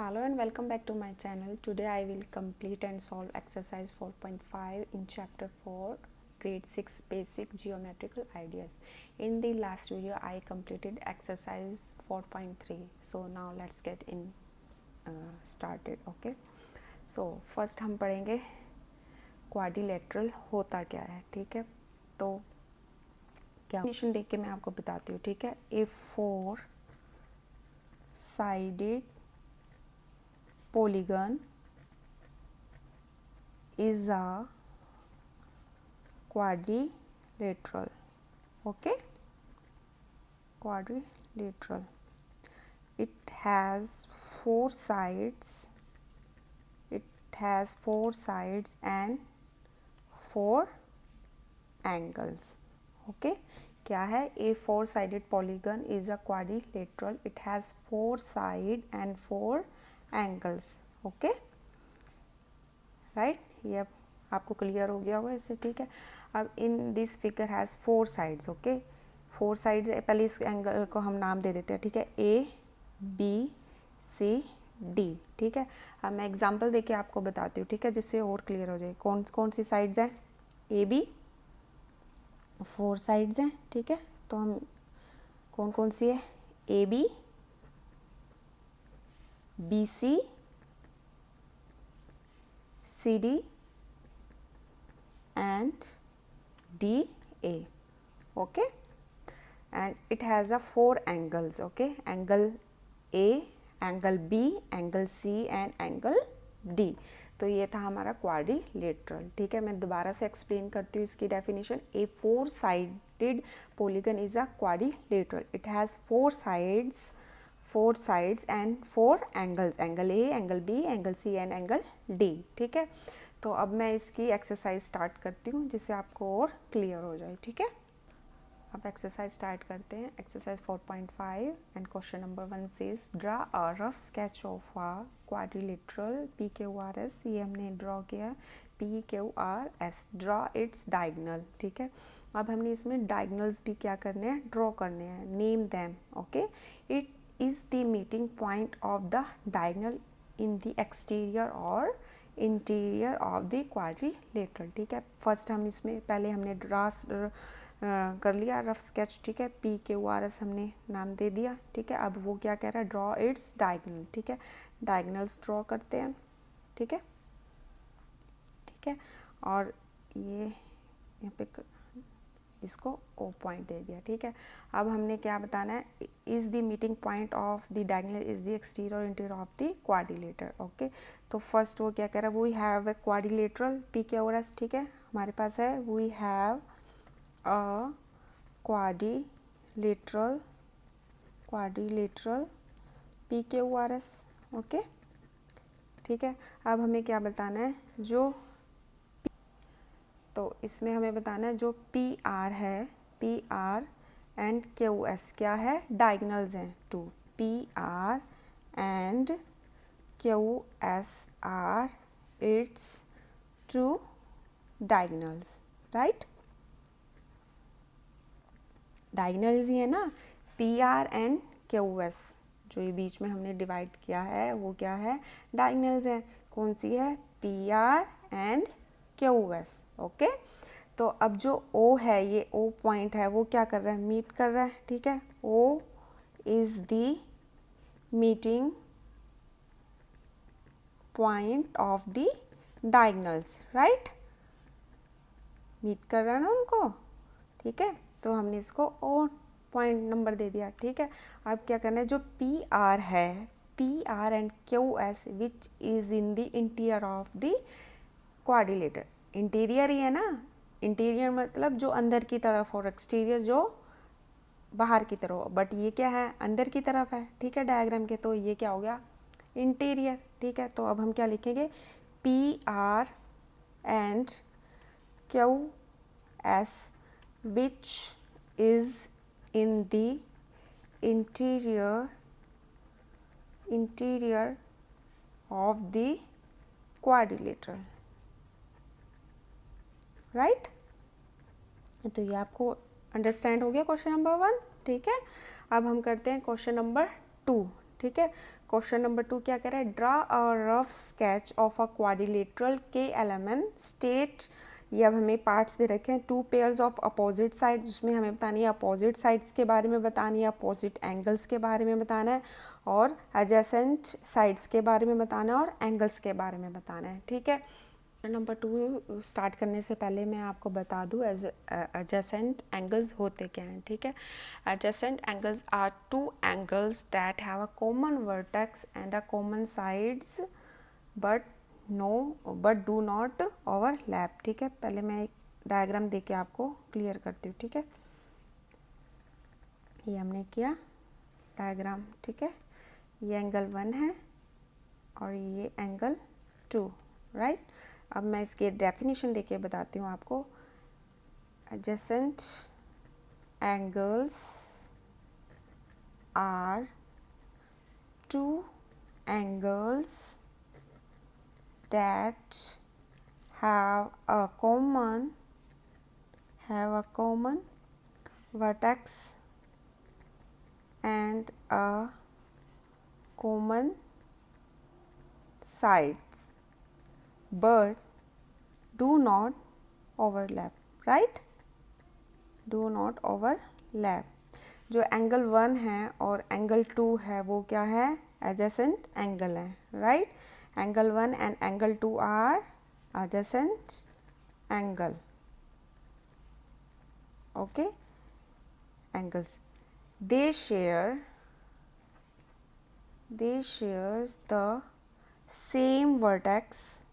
Hello and welcome back to my channel. Today I will complete and solve exercise 4.5 in chapter 4 grade 6 basic geometrical ideas. In the last video I completed exercise 4.3. So now let's get in started. Okay, so first हम पढ़ेंगे quadrilateral होता क्या है. ठीक है, तो क्या definition देख के मैं आपको बताती हूँ. ठीक है, ए 4 sided polygon is a quadrilateral. Okay, quadrilateral. It has four sides. It has four sides and four angles. Okay, क्या है? A four sided polygon is a quadrilateral. It has four sides and four angles. Okay, right? ये अब आपको clear हो गया होगा इससे. ठीक है, अब in this figure has four sides. Okay, four sides. पहले इस एंगल को हम नाम दे देते हैं. ठीक है, ए बी सी डी. ठीक है, अब मैं एग्जांपल देके आपको बताती हूँ. ठीक है, जिससे और क्लियर हो जाए. कौन कौन सी साइड्स हैं? ए बी फोर साइड्स हैं. ठीक है, तो हम कौन कौन सी है? A B, B C, C D and DA. Okay, and it has a four angles. Okay, angle A, angle B, angle C and angle D. तो ये था हमारा क्वाड्रिलेटरल. ठीक है, मैं दोबारा से एक्सप्लेन करती हूँ इसकी definition. A four sided polygon is a quadrilateral. It has four sides and four angles. Angle A, angle B, angle C and angle D. ठीक है, तो अब मैं इसकी एक्सरसाइज स्टार्ट करती हूँ जिससे आपको और क्लियर हो जाए. ठीक है, अब एक्सरसाइज स्टार्ट करते हैं. Exercise 4.5 and question number 1 says draw a rough sketch of a quadrilateral P Q R S. ये हमने ड्रॉ किया P Q R S. Draw it's diagonal. ठीक है, अब हमने इसमें डायगनल्स भी क्या करने हैं? ड्रॉ करने हैं. Name them. Okay, it is the meeting point of the diagonal in the exterior और इंटीरियर ऑफ द क्वाड्रिलेटरल. ठीक है, फर्स्ट हम इसमें पहले हमने ड्रा कर लिया रफ स्केच. ठीक है, पी क्यू आर एस हमने नाम दे दिया. ठीक है, अब वो क्या कह रहा है? Draw it's diagonal. ठीक है, डायगनल्स ड्रॉ करते हैं. ठीक है, ठीक है, और ये यहाँ पे इसको ओ पॉइंट दे दिया. ठीक है, अब हमने क्या बताना है? Is the meeting point of the diagonal is the exterior और interior of the quadrilateral. Okay, तो फर्स्ट वो क्या कह रहा है? We have a quadrilateral P Q R S. ठीक है, हमारे पास है we have a quadrilateral P Q R S. Okay, ठीक है, अब हमें क्या बताना है? जो तो इसमें हमें बताना है जो पी आर है, P R and Q S क्या है? डायगनल्स हैं. Two P R and Q S are its two diagonals. Right, diagonals ही है ना. P R and Q S जो ये बीच में हमने डिवाइड किया है वो क्या है? डायगनल्स हैं. कौन सी है? P R and Q S. Okay, तो अब जो ओ है, ये ओ पॉइंट है, वो क्या कर रहा है? मीट कर रहा है. ठीक है, O is the meeting point of the diagonals. Right, meet कर रहा है ना उनको. ठीक है, तो हमने इसको ओ पॉइंट नंबर दे दिया. ठीक है, अब क्या करना है? जो पी आर है, P R and Q S which is in the interior of the quadrilateral. Interior ही है ना. इंटीरियर मतलब जो अंदर की तरफ और एक्सटीरियर जो बाहर की तरफ. बट ये क्या है? अंदर की तरफ है. ठीक है, डायग्राम के, तो ये क्या हो गया? इंटीरियर. ठीक है, तो अब हम क्या लिखेंगे? P R and Q S which is in the interior of the quadrilateral. Right, तो ये आपको अंडरस्टैंड हो गया क्वेश्चन नंबर 1. ठीक है, अब हम करते हैं क्वेश्चन नंबर 2. ठीक है। क्वेश्चन नंबर 2 क्या कह रहा है, draw a rough sketch of a quadrilateral KLMN state, ये अब हमें पार्ट्स दे रखे हैं, 2 पेयर्स ऑफ अपोजिट साइड्स, उसमें हमें बतानी है अपोजिट साइड्स के बारे में बतानी है, अपोजिट एंगल्स के बारे में बताना है, और एडजेसेंट साइड्स के बारे में बताना है, और एंगल्स के बारे में बताना है, ठीक है। नंबर 2 स्टार्ट करने से पहले मैं आपको बता दूं एडजेसेंट एंगल्स होते क्या हैं, ठीक है। Adjacent angles are 2 angles that have a common vertex and a common sides but do not overlap, ठीक है। पहले मैं एक डायग्राम दे के आपको क्लियर करती हूँ, ठीक है। ये हमने किया डायग्राम, ठीक है। ये एंगल 1 है और ये एंगल 2, राइट। अब मैं इसकी डेफिनेशन देके बताती हूँ आपको। Adjacent angles are 2 angles that have a common vertex and a common sides but do not overlap, right, do not overlap। जो एंगल 1 है और एंगल 2 है वो क्या है, एडजेसेंट एंगल है, right. Angle 1 and angle 2 are adjacent angle, okay, angles. They shares the same vertex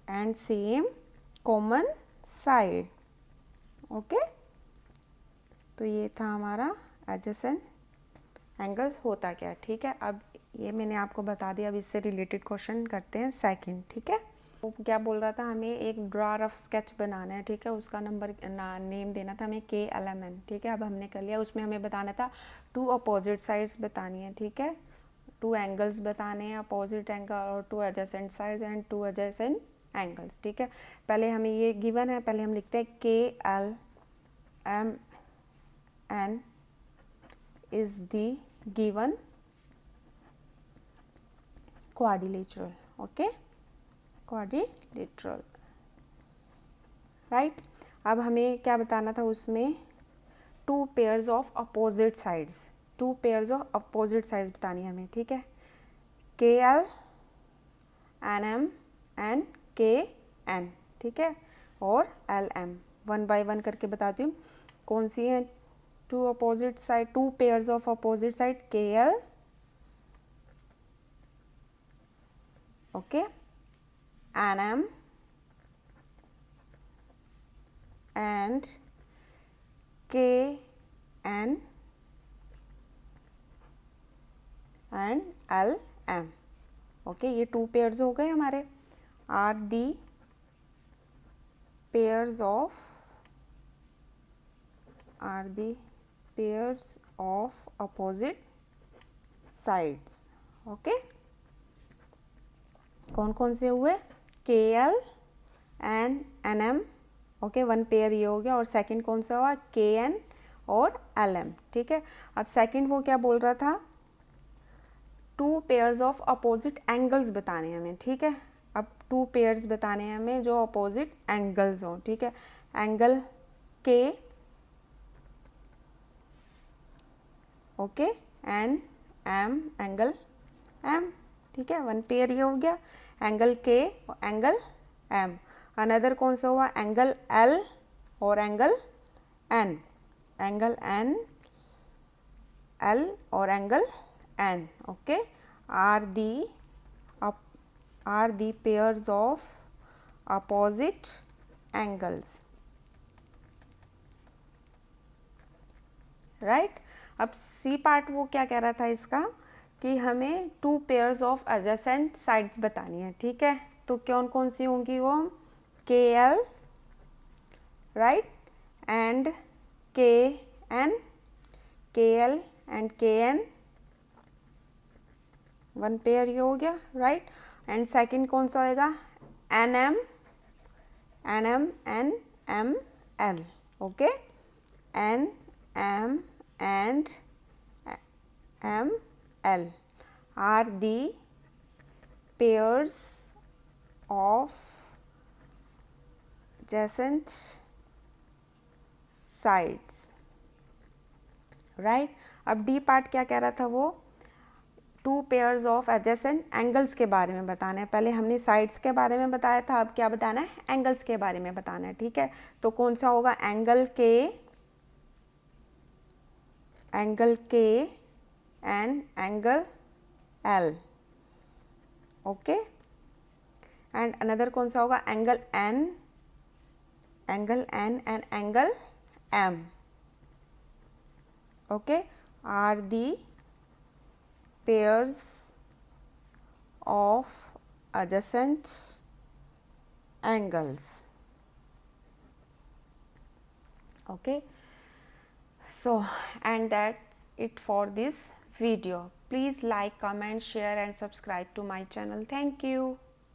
and same common side, okay। तो ये था हमारा एडजेसेंट एंगल्स होता क्या है, ठीक है। अब ये मैंने आपको बता दिया, अब इससे रिलेटेड क्वेश्चन करते हैं सेकंड, ठीक है। वो क्या बोल रहा था, हमें एक ड्रा रफ स्केच बनाना है, ठीक है। उसका नेम देना था हमें KLMN, ठीक है। अब हमने कर लिया, उसमें हमें बताना था 2 अपोजिट साइड्स बतानी है, ठीक है। 2 एंगल्स बताने हैं, अपोजिट एंगल और 2 adjacent sides and 2 adjacent angles, ठीक है। पहले हमें ये गिवन है, पहले हम लिखते हैं KLMN is the given quadrilateral, okay, quadrilateral, right। अब हमें क्या बताना था उसमें, 2 pairs of opposite sides, 2 pairs of opposite sides बतानी है हमें, ठीक है। KLNM एंड KN, ठीक है, और LM। 1 by 1 करके बताती हूँ कौन सी है 2 opposite side, 2 pairs of opposite side, KL, okay, NM and KN and LM, okay। ये 2 पेयर्स हो गए हमारे, are the pairs of opposite sides, okay. कौन कौन से हुए, KL and NM, okay, 1 pair ये हो गया, और सेकंड कौन सा हुआ, KN और LM, ठीक है। अब सेकंड वो क्या बोल रहा था, 2 पेयर्स ऑफ अपोजिट एंगल्स बताने हैं हमें, ठीक है। अब 2 पेयर्स बताने हैं हमें जो अपोजिट एंगल्स हों, ठीक है। Angle K, okay, and M angle M, ठीक है। 1 पेयर ये हो गया, एंगल K और एंगल M। अनदर कौन सा हुआ, एंगल L और angle N, angle N, L और angle N, okay, are the pairs of opposite angles, right। अब C पार्ट वो क्या कह रहा था इसका, कि हमें 2 पेयर्स ऑफ एडजेसेंट साइड्स बतानी है, ठीक है। तो कौन कौन सी होंगी वो, KL, right, and KN, KL and KN, 1 pair ये हो गया, राइट। एंड सेकंड कौन सा होएगा, NM and ML, okay, NM and M L are the pairs of adjacent sides, right. अब डी पार्ट क्या कह रहा था वो, two pairs of adjacent angles के बारे में बताना है। पहले हमने साइड्स के बारे में बताया था, अब क्या बताना है, एंगल्स के बारे में बताना है, ठीक है। तो कौन सा होगा, angle K and angle L, okay. And another कौन सा होगा, angle N and angle M, okay, are the pairs of adjacent angles, okay. So and that's it for this video. Please like, comment, share and subscribe to my channel. Thank you.